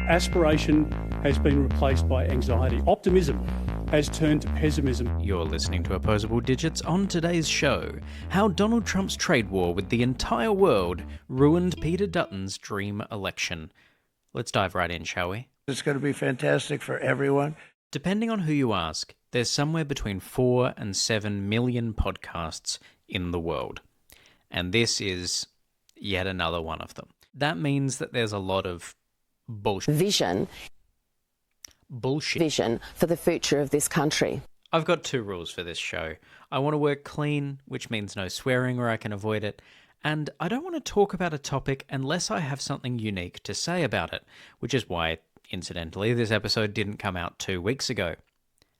Aspiration has been replaced by anxiety. Optimism has turned to pessimism. You're listening to Opposable Digits. On today's show, how Donald Trump's trade war with the entire world ruined Peter Dutton's dream election. Let's dive right in, shall we? It's going to be fantastic for everyone. Depending on who you ask, there's somewhere between 4 and 7 million podcasts in the world. And this is yet another one of them. That means that there's a lot of bullshit. Vision for the future of this country. I've got 2 rules for this show. I want to work clean, which means no swearing where I can avoid it, and I don't want to talk about a topic unless I have something unique to say about it, which is why, incidentally, this episode didn't come out 2 weeks ago.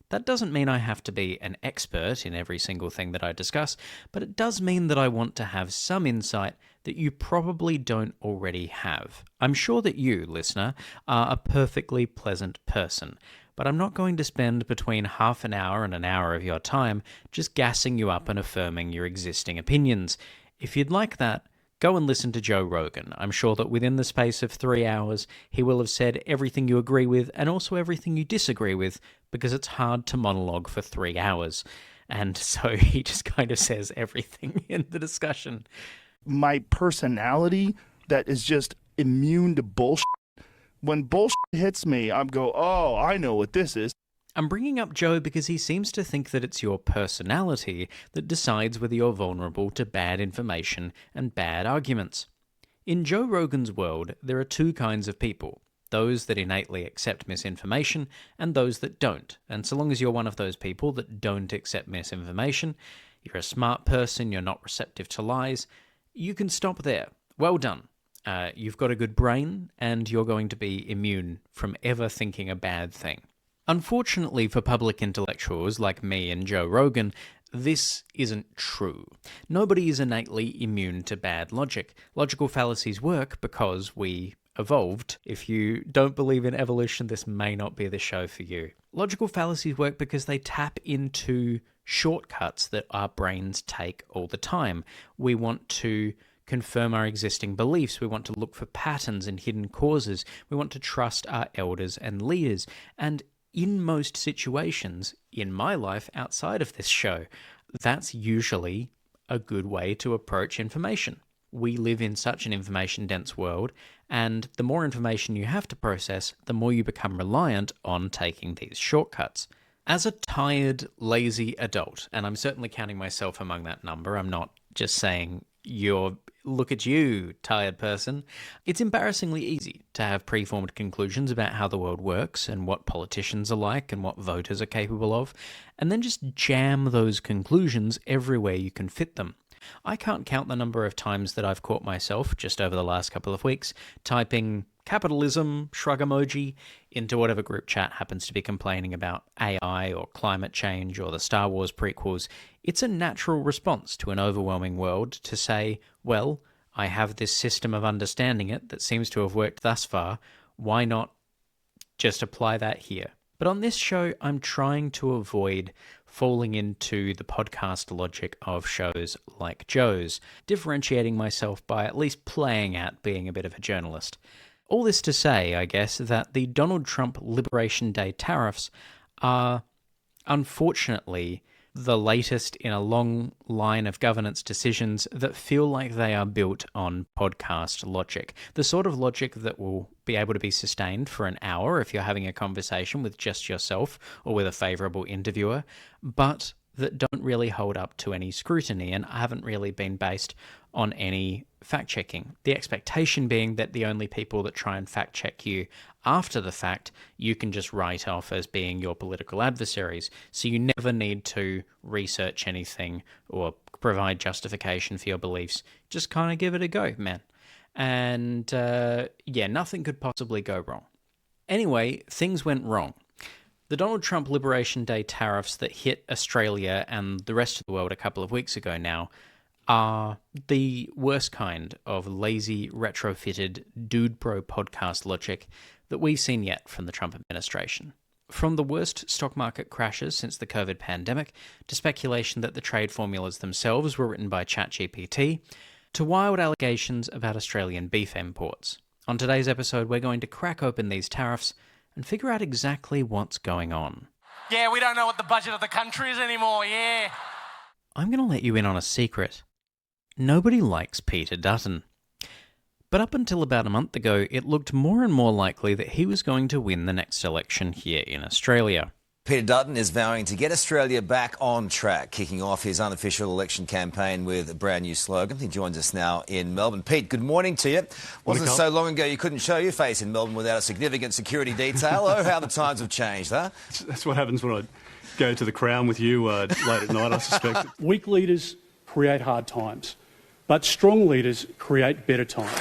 That doesn't mean I have to be an expert in every single thing that I discuss, but it does mean that I want to have some insight that you probably don't already have. I'm sure that you, listener, are a perfectly pleasant person, but I'm not going to spend between half an hour and an hour of your time just gassing you up and affirming your existing opinions. If you'd like that, go and listen to Joe Rogan. I'm sure that within the space of 3 hours, he will have said everything you agree with and also everything you disagree with, because it's hard to monologue for 3 hours. And so he just kind of says everything in the discussion. My personality that is just immune to bullshit. When bullshit hits me, I'm go, oh, I know what this is. I'm bringing up Joe because he seems to think that it's your personality that decides whether you're vulnerable to bad information and bad arguments. In Joe Rogan's world, there are 2 kinds of people. Those that innately accept misinformation and those that don't. And so long as you're one of those people that don't accept misinformation, you're a smart person, you're not receptive to lies, you can stop there. Well done. You've got a good brain and you're going to be immune from ever thinking a bad thing. Unfortunately for public intellectuals like me and Joe Rogan, this isn't true. Nobody is innately immune to bad logic. Logical fallacies work because we evolved. If you don't believe in evolution, this may not be the show for you. Logical fallacies work because they tap into shortcuts that our brains take all the time. We want to confirm our existing beliefs. We want to look for patterns and hidden causes. We want to trust our elders and leaders. And in most situations, in my life outside of this show, that's usually a good way to approach information. We live in such an information-dense world, and the more information you have to process, the more you become reliant on taking these shortcuts. As a tired, lazy adult, and I'm certainly counting myself among that number, I'm not just saying look at you, tired person. It's embarrassingly easy to have preformed conclusions about how the world works and what politicians are like and what voters are capable of, and then just jam those conclusions everywhere you can fit them. I can't count the number of times that I've caught myself, just over the last couple of weeks, typing capitalism, shrug emoji, into whatever group chat happens to be complaining about AI or climate change or the Star Wars prequels. It's a natural response to an overwhelming world to say, well, I have this system of understanding it that seems to have worked thus far. Why not just apply that here? But on this show, I'm trying to avoid falling into the podcast logic of shows like Joe's, differentiating myself by at least playing at being a bit of a journalist. All this to say, I guess, that the Donald Trump Liberation Day tariffs are, unfortunately, the latest in a long line of governance decisions that feel like they are built on podcast logic. The sort of logic that will be able to be sustained for an hour if you're having a conversation with just yourself or with a favourable interviewer, but that don't really hold up to any scrutiny and haven't really been based on any fact-checking. The expectation being that the only people that try and fact-check you after the fact, you can just write off as being your political adversaries. So you never need to research anything or provide justification for your beliefs. Just kind of give it a go, man. And nothing could possibly go wrong. Anyway, things went wrong. The Donald Trump Liberation Day tariffs that hit Australia and the rest of the world a couple of weeks ago now are the worst kind of lazy, retrofitted, dude bro podcast logic that we've seen yet from the Trump administration. From the worst stock market crashes since the COVID pandemic, to speculation that the trade formulas themselves were written by ChatGPT, to wild allegations about Australian beef imports. On today's episode, we're going to crack open these tariffs and figure out exactly what's going on. Yeah, we don't know what the budget of the country is anymore, yeah. I'm going to let you in on a secret. Nobody likes Peter Dutton. But up until about a month ago, it looked more and more likely that he was going to win the next election here in Australia. Peter Dutton is vowing to get Australia back on track, kicking off his unofficial election campaign with a brand new slogan. He joins us now in Melbourne. Pete, good morning to you. Wasn't so long ago you couldn't show your face in Melbourne without a significant security detail. Oh, how the times have changed, huh? That's what happens when I go to the Crown with you late at night, I suspect. Weak leaders create hard times, but strong leaders create better times.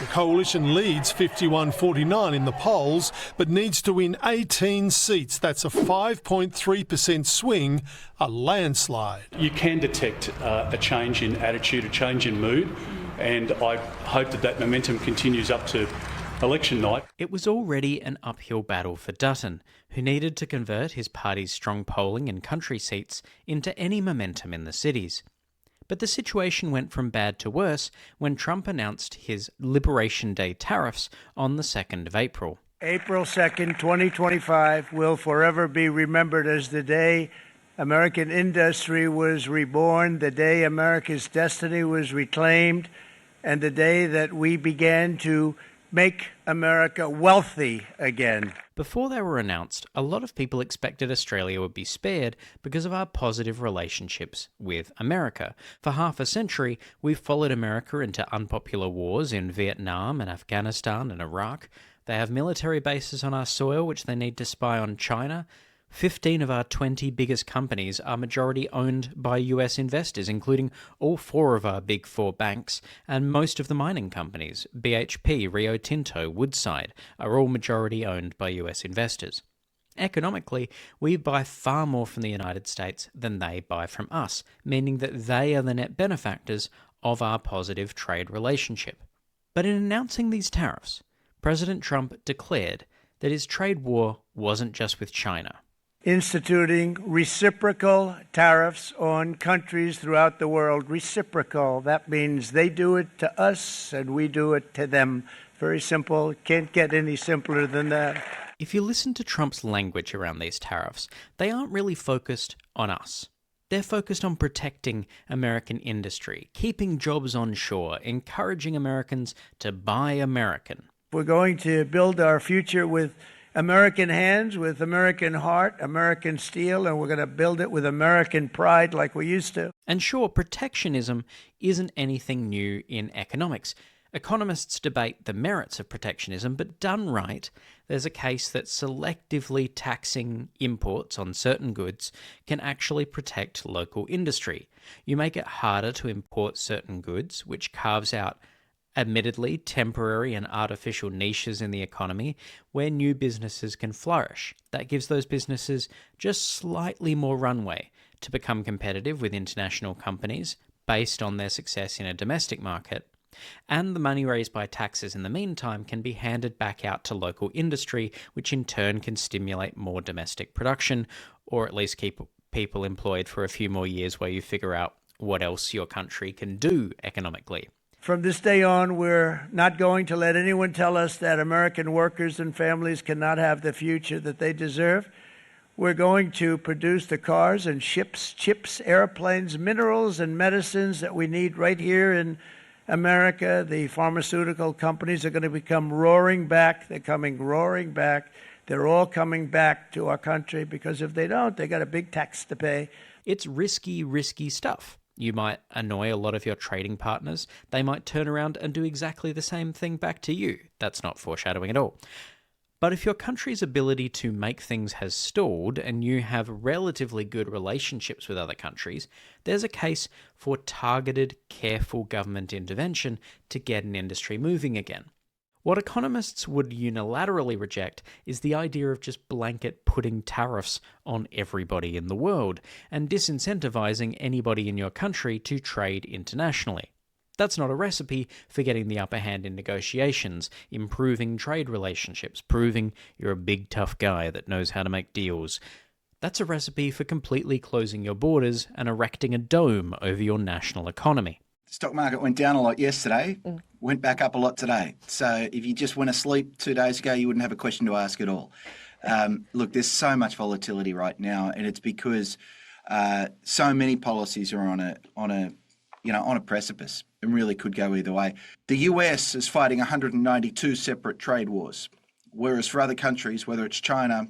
The coalition leads 51-49 in the polls, but needs to win 18 seats. That's a 5.3% swing, a landslide. You can detect a change in attitude, a change in mood, and I hope that momentum continues up to election night. It was already an uphill battle for Dutton, who needed to convert his party's strong polling in country seats into any momentum in the cities. But the situation went from bad to worse when Trump announced his Liberation Day tariffs on the 2nd of April. April 2nd, 2025 will forever be remembered as the day American industry was reborn, the day America's destiny was reclaimed, and the day that we began to make America wealthy again. Before they were announced, a lot of people expected Australia would be spared because of our positive relationships with America. For half a century, we've followed America into unpopular wars in Vietnam and Afghanistan and Iraq. They have military bases on our soil which they need to spy on China. 15 of our 20 biggest companies are majority owned by US investors, including all 4 of our big 4 banks, and most of the mining companies, BHP, Rio Tinto, Woodside, are all majority owned by US investors. Economically, we buy far more from the United States than they buy from us, meaning that they are the net benefactors of our positive trade relationship. But in announcing these tariffs, President Trump declared that his trade war wasn't just with China. Instituting reciprocal tariffs on countries throughout the world. Reciprocal, that means they do it to us and we do it to them. Very simple, can't get any simpler than that. If you listen to Trump's language around these tariffs, they aren't really focused on us. They're focused on protecting American industry, keeping jobs onshore, encouraging Americans to buy American. We're going to build our future with American hands, with American heart, American steel, and we're going to build it with American pride like we used to. And sure, protectionism isn't anything new in economics. Economists debate the merits of protectionism, but done right, there's a case that selectively taxing imports on certain goods can actually protect local industry. You make it harder to import certain goods, which carves out admittedly temporary and artificial niches in the economy where new businesses can flourish. That gives those businesses just slightly more runway to become competitive with international companies based on their success in a domestic market. And the money raised by taxes in the meantime can be handed back out to local industry, which in turn can stimulate more domestic production, or at least keep people employed for a few more years while you figure out what else your country can do economically. From this day on, we're not going to let anyone tell us that American workers and families cannot have the future that they deserve. We're going to produce the cars and ships, chips, airplanes, minerals, and medicines that we need right here in America. The pharmaceutical companies are going to become roaring back. They're coming roaring back. They're all coming back to our country because if they don't, they got a big tax to pay. It's risky stuff. You might annoy a lot of your trading partners. They might turn around and do exactly the same thing back to you. That's not foreshadowing at all. But if your country's ability to make things has stalled and you have relatively good relationships with other countries, there's a case for targeted, careful government intervention to get an industry moving again. What economists would unilaterally reject is the idea of just blanket putting tariffs on everybody in the world and disincentivizing anybody in your country to trade internationally. That's not a recipe for getting the upper hand in negotiations, improving trade relationships, proving you're a big tough guy that knows how to make deals. That's a recipe for completely closing your borders and erecting a dome over your national economy. Stock market went down a lot yesterday, went back up a lot today. So if you just went asleep 2 days ago, you wouldn't have a question to ask at all. Look, there's so much volatility right now, and it's because so many policies are on a precipice and really could go either way. The US is fighting 192 separate trade wars, whereas for other countries, whether it's China,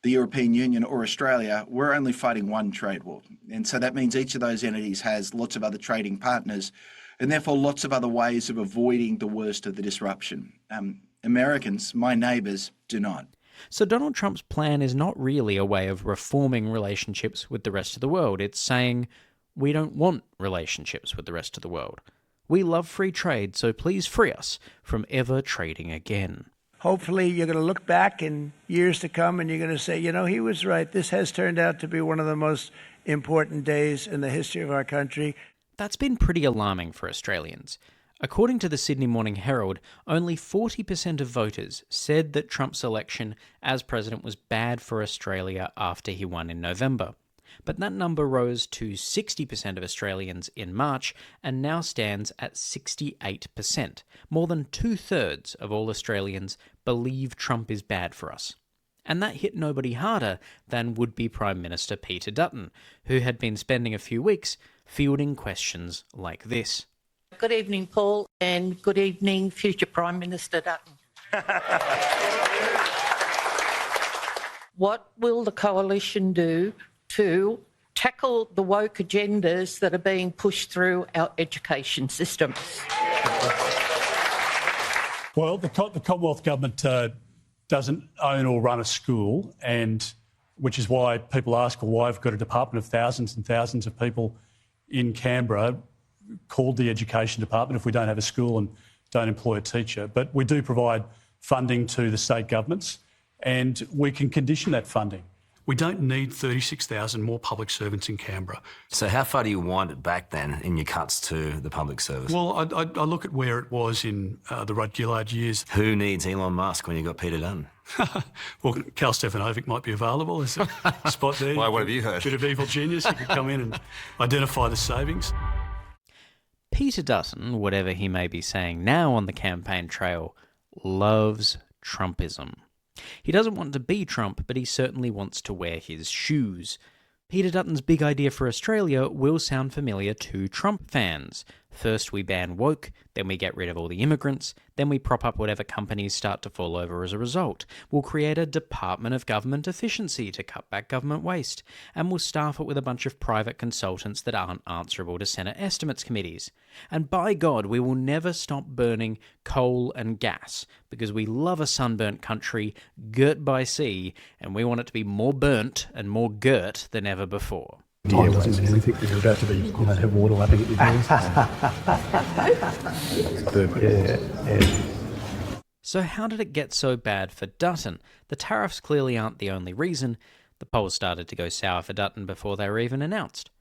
the European Union or Australia, we're only fighting one trade war. And so that means each of those entities has lots of other trading partners and therefore lots of other ways of avoiding the worst of the disruption. Americans, my neighbours, do not. So Donald Trump's plan is not really a way of reforming relationships with the rest of the world. It's saying, we don't want relationships with the rest of the world. We love free trade, so please free us from ever trading again. Hopefully you're going to look back in years to come and you're going to say, he was right. This has turned out to be one of the most important days in the history of our country. That's been pretty alarming for Australians. According to the Sydney Morning Herald, only 40% of voters said that Trump's election as president was bad for Australia after he won in November. But that number rose to 60% of Australians in March and now stands at 68%. More than 2/3 of all Australians believe Trump is bad for us. And that hit nobody harder than would-be Prime Minister Peter Dutton, who had been spending a few weeks fielding questions like this. Good evening, Paul, and good evening, future Prime Minister Dutton. What will the coalition do to tackle the woke agendas that are being pushed through our education system? Well, the Commonwealth Government doesn't own or run a school, and which is why people ask, well, why have we got a department of thousands and thousands of people in Canberra called the Education Department if we don't have a school and don't employ a teacher? But we do provide funding to the state governments, and we can condition that funding. We don't need 36,000 more public servants in Canberra. So how far do you wind it back then in your cuts to the public service? Well, I look at where it was in the Rudd Gillard years. Who needs Elon Musk when you've got Peter Dutton? Well, Cal Stefanovic might be available. There's a spot there. Why, what have you heard? Bit of evil genius who could come in and identify the savings. Peter Dutton, whatever he may be saying now on the campaign trail, loves Trumpism. He doesn't want to be Trump, but he certainly wants to wear his shoes. Peter Dutton's big idea for Australia will sound familiar to Trump fans. First we ban woke, then we get rid of all the immigrants, then we prop up whatever companies start to fall over as a result. We'll create a Department of Government Efficiency to cut back government waste, and we'll staff it with a bunch of private consultants that aren't answerable to Senate estimates committees. And by God, we will never stop burning coal and gas, because we love a sunburnt country girt by sea, and we want it to be more burnt and more girt than ever before. Yeah, it wasn't anything. You're about to be, have water lapping at your doors. So how did it get so bad for Dutton? The tariffs clearly aren't the only reason. The polls started to go sour for Dutton before they were even announced.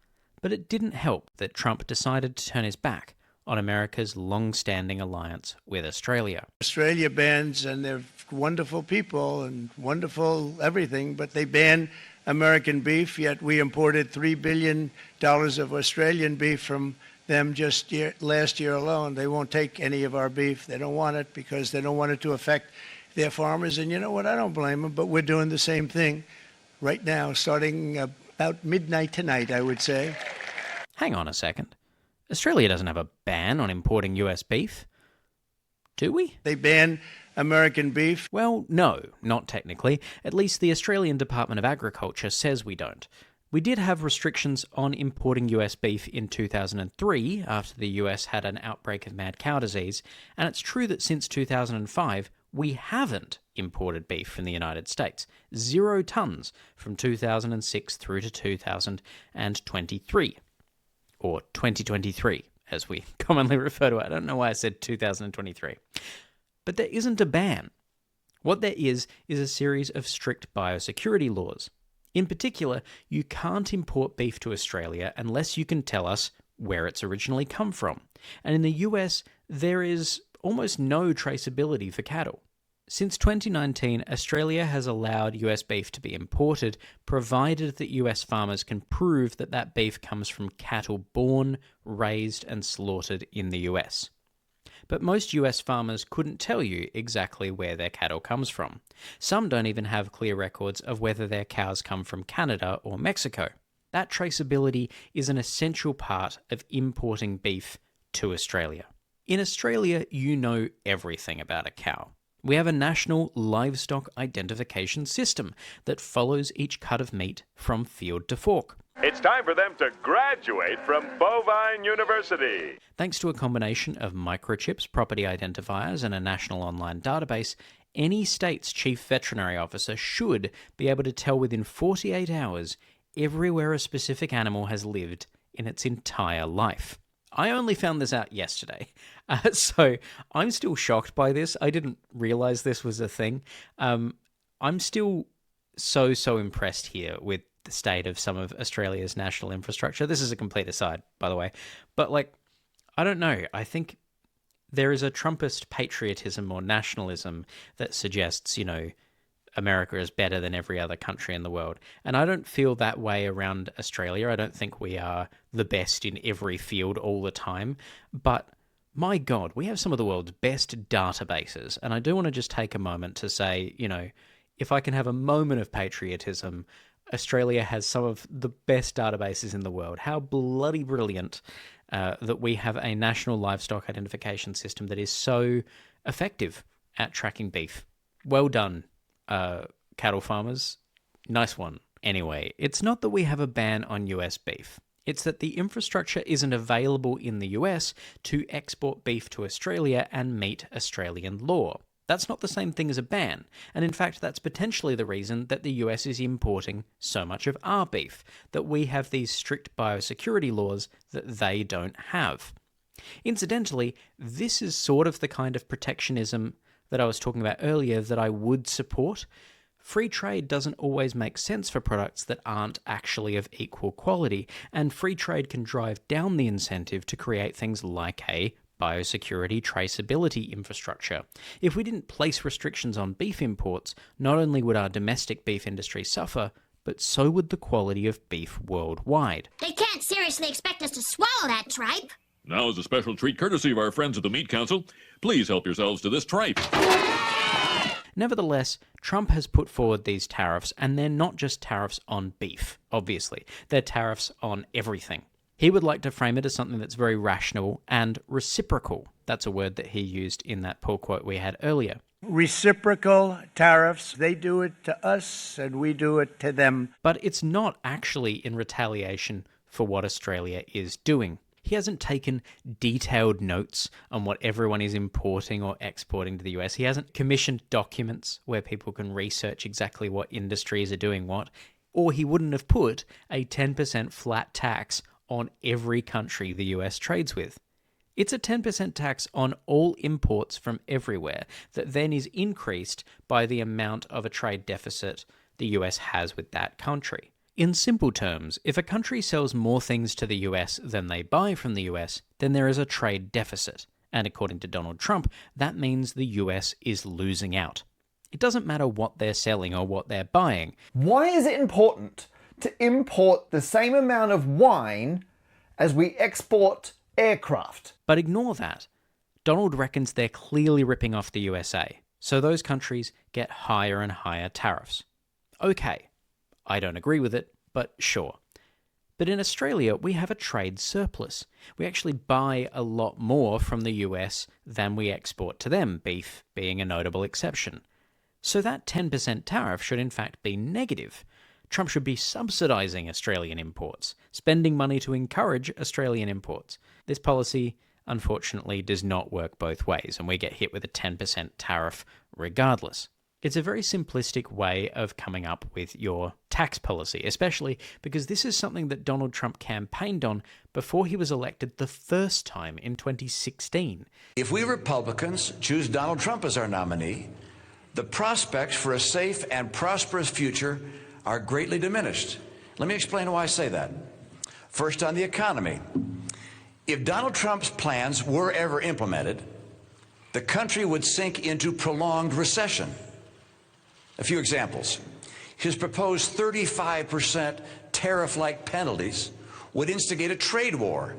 But it didn't help that Trump decided to turn his back on America's long-standing alliance with Australia. Australia bans, and they're wonderful people and wonderful everything, but they ban American beef, yet we imported $3 billion of Australian beef from them just last year alone. They won't take any of our beef. They don't want it because they don't want it to affect their farmers. And you know what? I don't blame them, but we're doing the same thing right now, starting about midnight tonight, I would say. Hang on a second. Australia doesn't have a ban on importing US beef. Do we? They ban American beef? Well, no, not technically. At least the Australian Department of Agriculture says we don't. We did have restrictions on importing US beef in 2003 after the US had an outbreak of mad cow disease, and it's true that since 2005 we haven't imported beef from the United States. 0 tons from 2006 through to 2023. Or 2023, as we commonly refer to it. I don't know why I said 2023. But there isn't a ban. What there is a series of strict biosecurity laws. In particular, you can't import beef to Australia unless you can tell us where it's originally come from. And in the US, there is almost no traceability for cattle. Since 2019, Australia has allowed US beef to be imported, provided that US farmers can prove that that beef comes from cattle born, raised, and slaughtered in the US. But most US farmers couldn't tell you exactly where their cattle comes from. Some don't even have clear records of whether their cows come from Canada or Mexico. That traceability is an essential part of importing beef to Australia. In Australia, you know everything about a cow. We have a national livestock identification system that follows each cut of meat from field to fork. It's time for them to graduate from Bovine University. Thanks to a combination of microchips, property identifiers, and a national online database, any state's chief veterinary officer should be able to tell within 48 hours everywhere a specific animal has lived in its entire life. I only found this out yesterday, so I'm still shocked by this. I didn't realize this was a thing. I'm still so impressed here with the state of some of Australia's national infrastructure. This is a complete aside, by the way. But, I don't know. I think there is a Trumpist patriotism or nationalism that suggests, America is better than every other country in the world. And I don't feel that way around Australia. I don't think we are the best in every field all the time. But my God, we have some of the world's best databases. And I do want to just take a moment to say, if I can have a moment of patriotism, Australia has some of the best databases in the world. How bloody brilliant that we have a national livestock identification system that is so effective at tracking beef. Well done, cattle farmers. Nice one. Anyway, it's not that we have a ban on US beef. It's that the infrastructure isn't available in the US to export beef to Australia and meet Australian law. That's not the same thing as a ban, and in fact that's potentially the reason that the US is importing so much of our beef, that we have these strict biosecurity laws that they don't have. Incidentally, this is sort of the kind of protectionism that I was talking about earlier that I would support. Free trade doesn't always make sense for products that aren't actually of equal quality, and free trade can drive down the incentive to create things like a biosecurity traceability infrastructure. If we didn't place restrictions on beef imports, not only would our domestic beef industry suffer, but so would the quality of beef worldwide. They can't seriously expect us to swallow that tripe. Now is a special treat courtesy of our friends at the Meat Council. Please help yourselves to this tripe. Nevertheless, Trump has put forward these tariffs, and they're not just tariffs on beef, obviously. They're tariffs on everything. He would like to frame it as something that's very rational and reciprocal. That's a word that he used in that pull quote we had earlier. Reciprocal tariffs. They do it to us and we do it to them. But it's not actually in retaliation for what Australia is doing. He hasn't taken detailed notes on what everyone is importing or exporting to the US. He hasn't commissioned documents where people can research exactly what industries are doing what. Or he wouldn't have put a 10% flat tax on every country the US trades with. It's a 10% tax on all imports from everywhere that then is increased by the amount of a trade deficit the US has with that country. In simple terms, if a country sells more things to the US than they buy from the US, then there is a trade deficit. And according to Donald Trump, that means the US is losing out. It doesn't matter what they're selling or what they're buying. Why is it important to import the same amount of wine as we export aircraft? But ignore that. Donald reckons they're clearly ripping off the USA, so those countries get higher and higher tariffs. Okay, I don't agree with it, but sure. But in Australia, we have a trade surplus. We actually buy a lot more from the US than we export to them, beef being a notable exception. So that 10% tariff should in fact be negative. Trump should be subsidising Australian imports, spending money to encourage Australian imports. This policy, unfortunately, does not work both ways, and we get hit with a 10% tariff regardless. It's a very simplistic way of coming up with your tax policy, especially because this is something that Donald Trump campaigned on before he was elected the first time in 2016. If we Republicans choose Donald Trump as our nominee, the prospects for a safe and prosperous future are greatly diminished. Let me explain why I say that. First, on the economy. If Donald Trump's plans were ever implemented, the country would sink into prolonged recession. A few examples. His proposed 35% tariff-like penalties would instigate a trade war,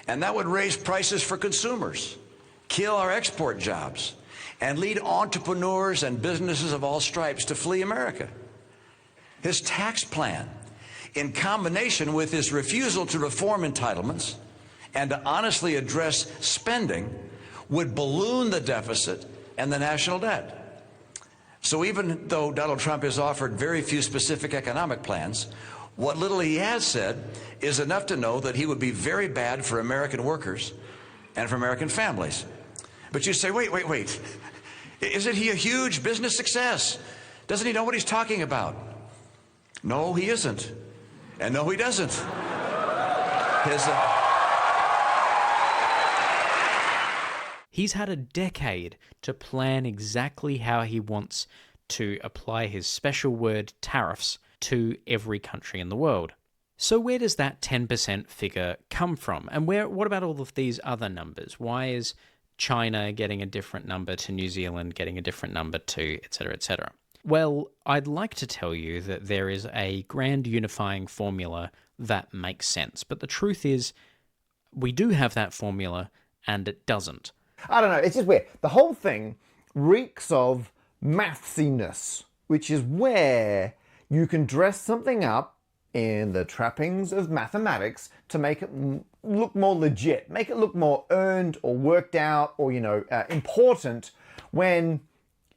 and that would raise prices for consumers, kill our export jobs, and lead entrepreneurs and businesses of all stripes to flee America. His tax plan, in combination with his refusal to reform entitlements and to honestly address spending, would balloon the deficit and the national debt. So even though Donald Trump has offered very few specific economic plans, what little he has said is enough to know that he would be very bad for American workers and for American families. But you say, wait. Isn't he a huge business success? Doesn't he know what he's talking about? No, he isn't. And no, he doesn't. He's had a decade to plan exactly how he wants to apply his special word tariffs to every country in the world. So where does that 10% figure come from? And what about all of these other numbers? Why is China getting a different number to New Zealand, getting a different number to, etc., etc.? Well, I'd like to tell you that there is a grand unifying formula that makes sense. But the truth is, we do have that formula, and it doesn't. I don't know, it's just weird. The whole thing reeks of mathsiness, which is where you can dress something up in the trappings of mathematics to make it look more legit, make it look more earned or worked out or, important, when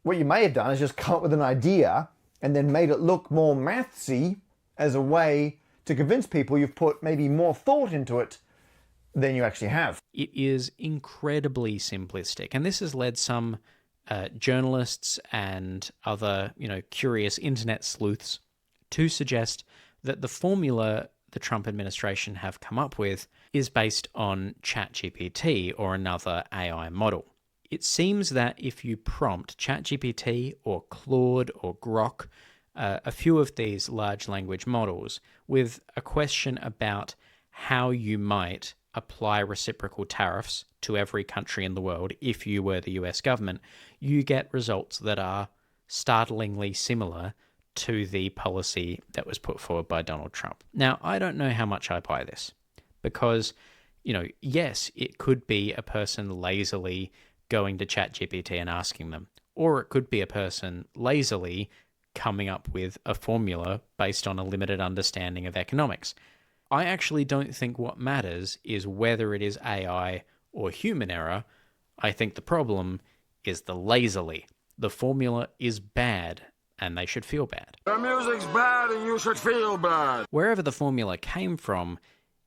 what you may have done is just come up with an idea and then made it look more mathsy as a way to convince people you've put maybe more thought into it than you actually have. It is incredibly simplistic, and this has led some journalists and other, curious internet sleuths to suggest that the formula the Trump administration have come up with is based on ChatGPT or another AI model. It seems that if you prompt ChatGPT or Claude or Grok, a few of these large language models, with a question about how you might apply reciprocal tariffs to every country in the world if you were the US government, you get results that are startlingly similar to the policy that was put forward by Donald Trump. Now, I don't know how much I buy this, because, yes, it could be a person lazily going to ChatGPT and asking them, or it could be a person lazily coming up with a formula based on a limited understanding of economics. I actually don't think what matters is whether it is AI or human error. I think the problem is the lazily. The formula is bad, and they should feel bad. The music's bad, and you should feel bad. Wherever the formula came from,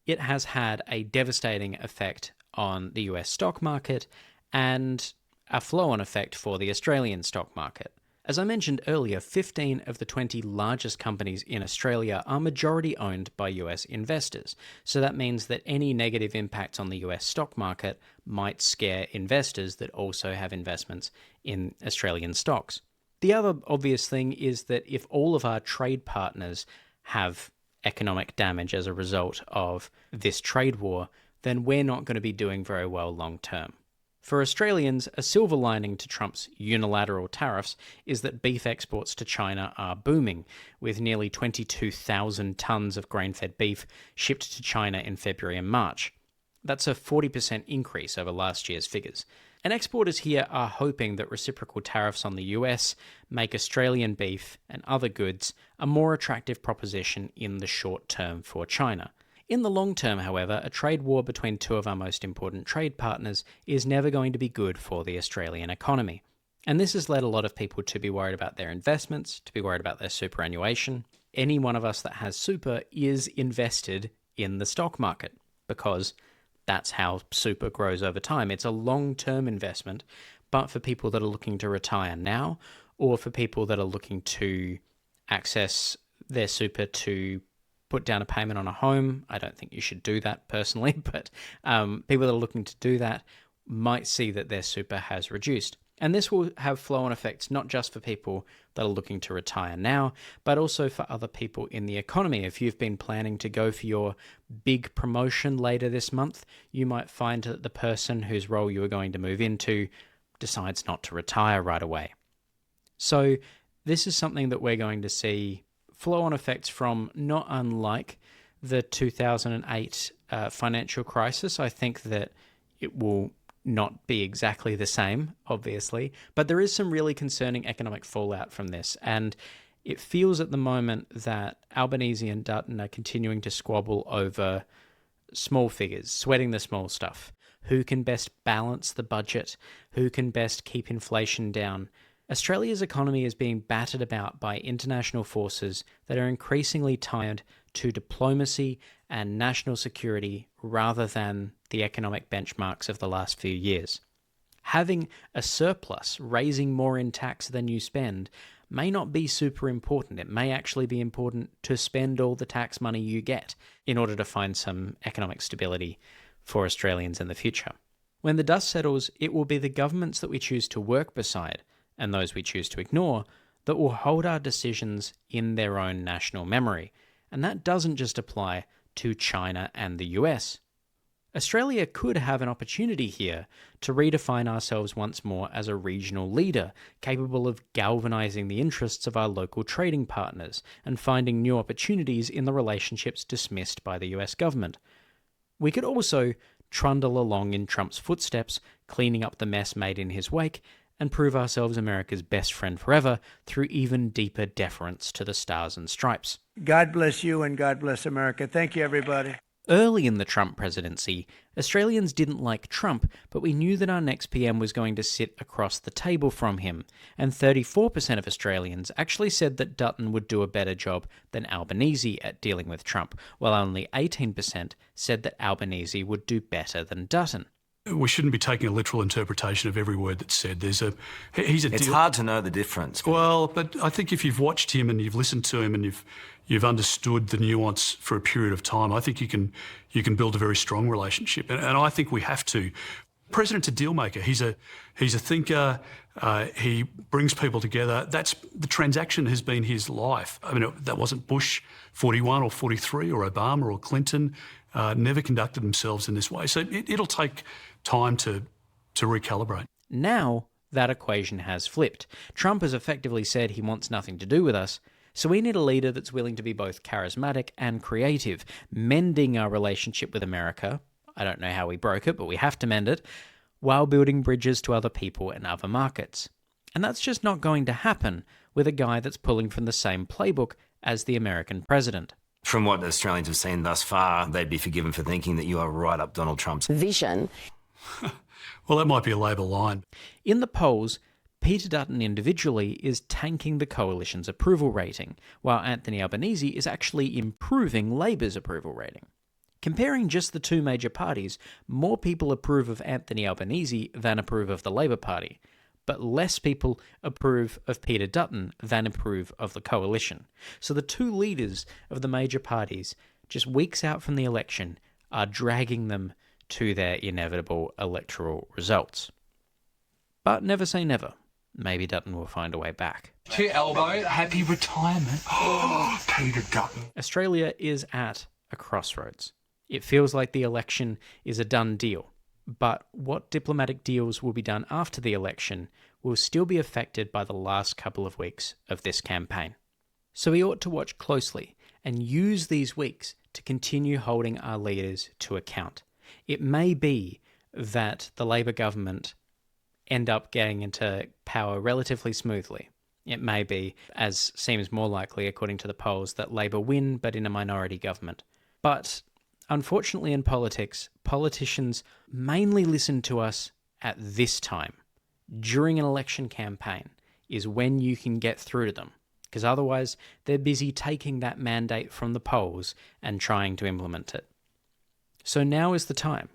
it has had a devastating effect on the US stock market and a flow-on effect for the Australian stock market. As I mentioned earlier, 15 of the 20 largest companies in Australia are majority owned by US investors. So that means that any negative impacts on the US stock market might scare investors that also have investments in Australian stocks. The other obvious thing is that if all of our trade partners have economic damage as a result of this trade war, then we're not going to be doing very well long term. For Australians, a silver lining to Trump's unilateral tariffs is that beef exports to China are booming, with nearly 22,000 tonnes of grain-fed beef shipped to China in February and March. That's a 40% increase over last year's figures. And exporters here are hoping that reciprocal tariffs on the US make Australian beef and other goods a more attractive proposition in the short term for China. In the long term, however, a trade war between two of our most important trade partners is never going to be good for the Australian economy. And this has led a lot of people to be worried about their investments, to be worried about their superannuation. Any one of us that has super is invested in the stock market, because that's how super grows over time. It's a long-term investment, but for people that are looking to retire now, or for people that are looking to access their super to put down a payment on a home. I don't think you should do that personally, but people that are looking to do that might see that their super has reduced. And this will have flow-on effects not just for people that are looking to retire now, but also for other people in the economy. If you've been planning to go for your big promotion later this month, you might find that the person whose role you are going to move into decides not to retire right away. So this is something that we're going to see flow-on effects from, not unlike the 2008 financial crisis. I think that it will not be exactly the same, obviously, but there is some really concerning economic fallout from this, and it feels at the moment that Albanese and Dutton are continuing to squabble over small figures, sweating the small stuff. Who can best balance the budget? Who can best keep inflation down? Australia's economy is being battered about by international forces that are increasingly tied to diplomacy and national security rather than the economic benchmarks of the last few years. Having a surplus, raising more in tax than you spend, may not be super important. It may actually be important to spend all the tax money you get in order to find some economic stability for Australians in the future. When the dust settles, it will be the governments that we choose to work beside and those we choose to ignore that will hold our decisions in their own national memory. And that doesn't just apply to China and the US. Australia could have an opportunity here to redefine ourselves once more as a regional leader, capable of galvanising the interests of our local trading partners and finding new opportunities in the relationships dismissed by the US government. We could also trundle along in Trump's footsteps, cleaning up the mess made in his wake, and prove ourselves America's best friend forever through even deeper deference to the stars and stripes. God bless you and God bless America. Thank you, everybody. Early in the Trump presidency, Australians didn't like Trump, but we knew that our next PM was going to sit across the table from him, and 34% of Australians actually said that Dutton would do a better job than Albanese at dealing with Trump, while only 18% said that Albanese would do better than Dutton. We shouldn't be taking a literal interpretation of every word that's said. It's hard to know the difference. Well, but I think if you've watched him and you've listened to him and you've understood the nuance for a period of time, I think you can build a very strong relationship. And I think we have to. The President's a deal maker. He's a thinker. He brings people together. The transaction has been his life. I mean, that wasn't Bush 41 or 43 or Obama or Clinton. Never conducted themselves in this way. So it'll take time to recalibrate. Now that equation has flipped. Trump has effectively said he wants nothing to do with us, so we need a leader that's willing to be both charismatic and creative, mending our relationship with America. I don't know how we broke it, but we have to mend it, while building bridges to other people and other markets. And that's just not going to happen with a guy that's pulling from the same playbook as the American president. From what Australians have seen thus far, they'd be forgiven for thinking that you are right up Donald Trump's vision. Well, that might be a Labor line. In the polls, Peter Dutton individually is tanking the coalition's approval rating, while Anthony Albanese is actually improving Labor's approval rating. Comparing just the two major parties, more people approve of Anthony Albanese than approve of the Labor Party, but less people approve of Peter Dutton than approve of the coalition. So the two leaders of the major parties, just weeks out from the election, are dragging them to their inevitable electoral results. But never say never. Maybe Dutton will find a way back. To your elbow, happy retirement. Oh, Peter Dutton. Australia is at a crossroads. It feels like the election is a done deal. But what diplomatic deals will be done after the election will still be affected by the last couple of weeks of this campaign. So we ought to watch closely and use these weeks to continue holding our leaders to account. It may be that the Labor government end up getting into power relatively smoothly. It may be, as seems more likely according to the polls, that Labor win but in a minority government. But unfortunately in politics, politicians mainly listen to us at this time. During an election campaign is when you can get through to them, because otherwise they're busy taking that mandate from the polls and trying to implement it. So now is the time.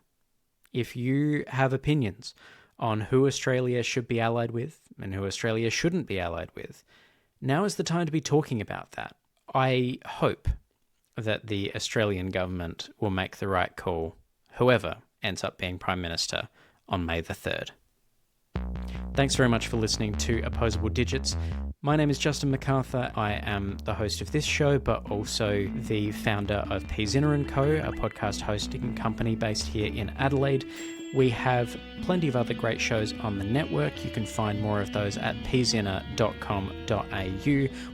If you have opinions on who Australia should be allied with and who Australia shouldn't be allied with, now is the time to be talking about that. I hope that the Australian government will make the right call, whoever ends up being Prime Minister on May the 3rd. Thanks very much for listening to Opposable Digits. My name is Justin MacArthur. I am the host of this show, but also the founder of P. Zinner & Co., a podcast hosting company based here in Adelaide. We have plenty of other great shows on the network. You can find more of those at pzinner.com.au.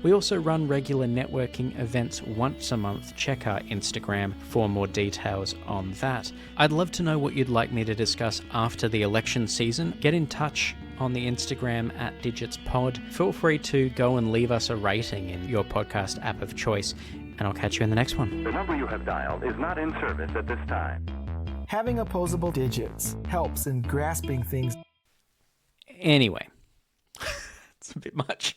We also run regular networking events once a month. Check our Instagram for more details on that. I'd love to know what you'd like me to discuss after the election season. Get in touch on the Instagram at DigitsPod. Feel free to go and leave us a rating in your podcast app of choice, and I'll catch you in the next one. The number you have dialed is not in service at this time. Having opposable digits helps in grasping things. Anyway, it's a bit much.